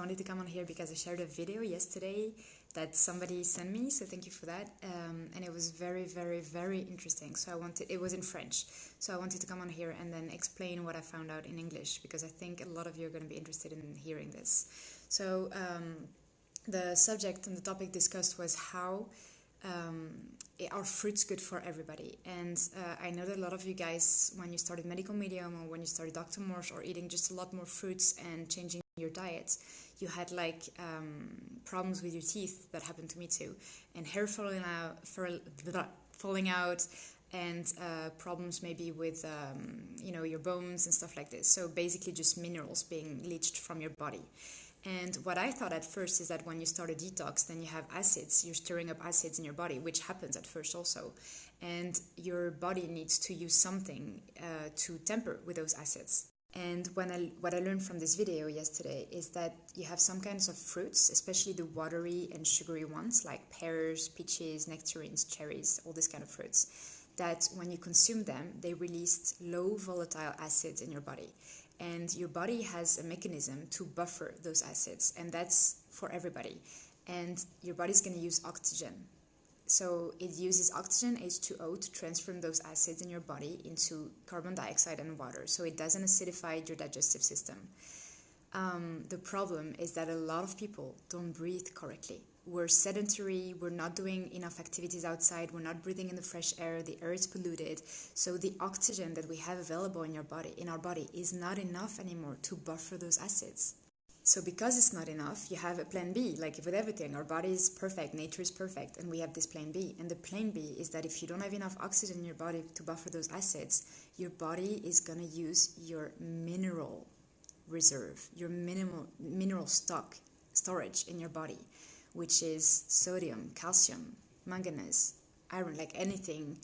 wanted to come on here because I shared a video yesterday that somebody sent me, so thank you for that. And it was very, very, very interesting. So it was in French, so I wanted to come on here and then explain what I found out in English, because I think a lot of you are going to be interested in hearing this. So the subject and the topic discussed was how are fruits good for everybody? And I know that a lot of you guys, when you started Medical Medium or when you started Dr. Morse or eating just a lot more fruits and changing your diet, you had like problems with your teeth. That happened to me too, and hair falling out, and problems maybe with your bones and stuff like this. So basically just minerals being leached from your body. And what I thought at first is that when you start a detox, then you have acids, you're stirring up acids in your body, which happens at first also. And your body needs to use something to temper with those acids. And what I learned from this video yesterday is that you have some kinds of fruits, especially the watery and sugary ones, like pears, peaches, nectarines, cherries, all these kind of fruits, that when you consume them, they release low volatile acids in your body. And your body has a mechanism to buffer those acids, and that's for everybody. And your body's going to use oxygen. So it uses oxygen, H2O, to transform those acids in your body into carbon dioxide and water. So it doesn't acidify your digestive system. The problem is that a lot of people don't breathe correctly. We're sedentary, we're not doing enough activities outside, we're not breathing in the fresh air, the air is polluted. So the oxygen that we have available in our body is not enough anymore to buffer those acids. So because it's not enough, you have a plan B, like with everything. Our body is perfect, nature is perfect, and we have this plan B. And the plan B is that if you don't have enough oxygen in your body to buffer those acids, your body is going to use your mineral reserve, your mineral storage in your body, which is sodium, calcium, manganese, iron, like anything,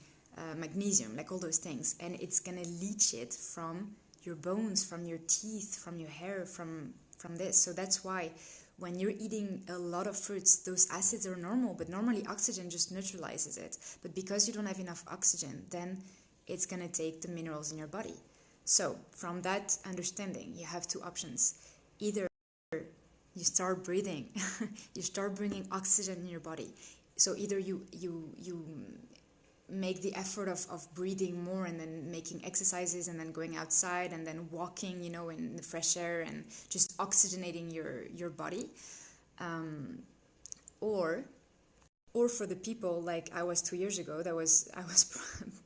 magnesium, like all those things. And it's going to leach it from your bones, from your teeth, from your hair, from this. So that's why when you're eating a lot of fruits, those acids are normal, but normally oxygen just neutralizes it. But because you don't have enough oxygen, then it's going to take the minerals in your body. So from that understanding, you have two options. Either you start breathing, you start bringing oxygen in your body. So either you make the effort of breathing more and then making exercises and then going outside and then walking, in the fresh air and just oxygenating your body. Or for the people like I was 2 years ago, I was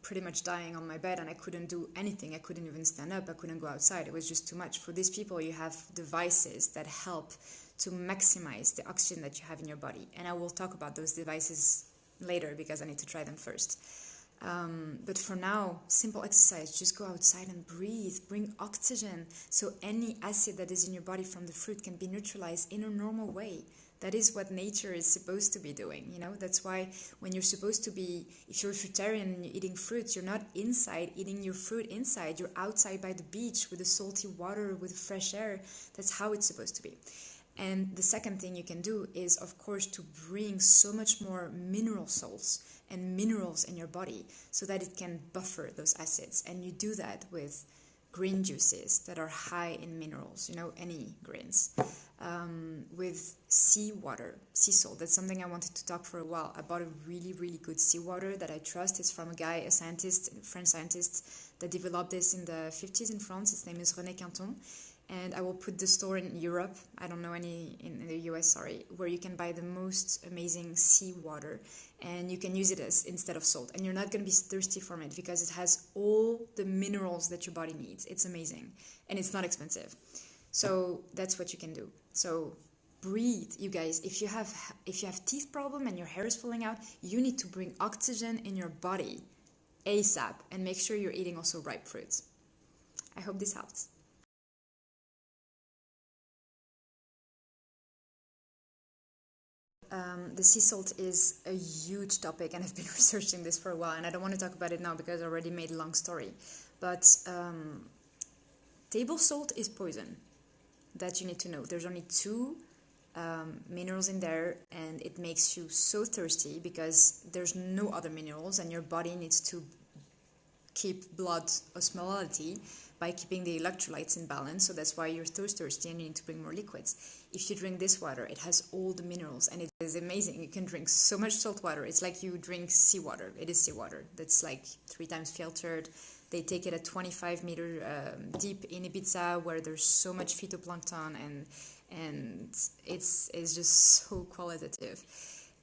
pretty much dying on my bed and I couldn't do anything. I couldn't even stand up. I couldn't go outside. It was just too much. For these people, you have devices that help to maximize the oxygen that you have in your body. And I will talk about those devices later because I need to try them first. But for now, simple exercise, just go outside and breathe, bring oxygen, so any acid that is in your body from the fruit can be neutralized in a normal way. That is what nature is supposed to be doing, That's why when you're supposed to be, if you're a fruitarian and you're eating fruits, you're not inside eating your fruit inside, you're outside by the beach with the salty water, with fresh air. That's how it's supposed to be. And the second thing you can do is, of course, to bring so much more mineral salts and minerals in your body so that it can buffer those acids. And you do that with green juices that are high in minerals, any greens. With seawater, sea salt. That's something I wanted to talk for a while. I bought a really, really good seawater that I trust. It's from a French scientist that developed this in the 50s in France. His name is René Quiton. And I will put the store in Europe, I don't know any in the US, sorry, where you can buy the most amazing seawater and you can use it instead of salt. And you're not going to be thirsty from it because it has all the minerals that your body needs. It's amazing and it's not expensive. So that's what you can do. So breathe, you guys. If you have teeth problem and your hair is falling out, you need to bring oxygen in your body ASAP and make sure you're eating also ripe fruits. I hope this helps. The sea salt is a huge topic and I've been researching this for a while and I don't want to talk about it now because I already made a long story. But table salt is poison. That you need to know. There's only two minerals in there and it makes you so thirsty because there's no other minerals and your body needs to keep blood osmolality by keeping the electrolytes in balance. So that's why you're thirsty and you need to bring more liquids. If you drink this water, it has all the minerals and it is amazing. You can drink so much salt water. It's like you drink seawater. It is seawater. That's like 3 times filtered. They take it at 25-meter deep in Ibiza, where there's so much phytoplankton, and it's just so qualitative.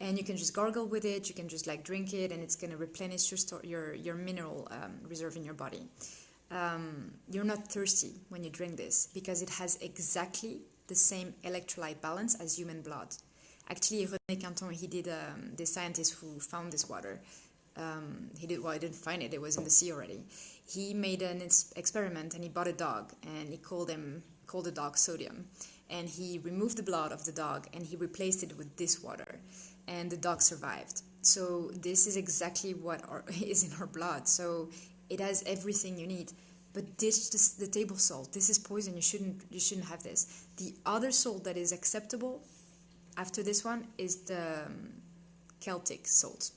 And you can just gargle with it. You can just like drink it, and it's gonna replenish your mineral reserve in your body. You're not thirsty when you drink this because it has exactly the same electrolyte balance as human blood. Actually, René Quinton, he did the scientist who found this water. He didn't find it. It was in the sea already. He made an experiment and he bought a dog and he called the dog Sodium. And he removed the blood of the dog and he replaced it with this water. And the dog survived. So this is exactly what is in our blood. So it has everything you need. But the table salt, this is poison. You shouldn't have this. The other salt that is acceptable after this one is the Celtic salt.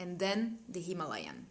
And then the Himalayan.